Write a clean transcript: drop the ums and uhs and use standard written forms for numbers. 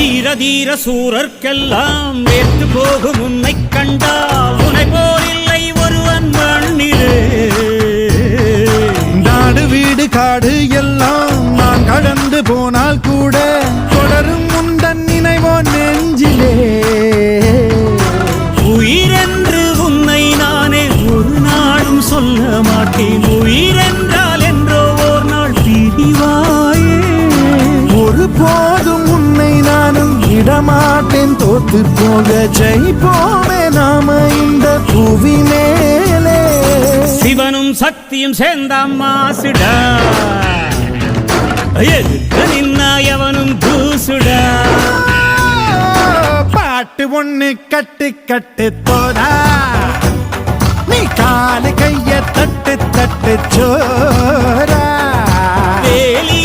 தீர தீர சூரர்க்கெல்லாம் வேத்து போகும் உன்னை கண்டால் உன்னை போலில்லை ஒருவன் மண்ணிலே. நாடு வீடு காடு எல்லாம் நான் கடந்து போனால் கூட தொடரும் உந்தன் நினைவோ நெஞ்சிலே. உயிரென்று உன்னை நானே ஒரு நாளும் சொல்ல மாட்டேன். உயிரென்றால் என்றோ ஓர் நாள் பிரிவாயே. ஒரு போதும் உன்னை நானும் விடமாட்டேன். தோத்து போக ஜெயிப்போமே நாம இந்த புவி மேலே. சிவனும் சக்தியும் சேர்ந்த மாசுடா, எதுக்கு நின்னா எவனும் தூசுடா. பாட்டு ஒண்ணு கட்டு கட்டு போடா, நீ காலு கைய தட்டு தட்டு சோரா. வேலி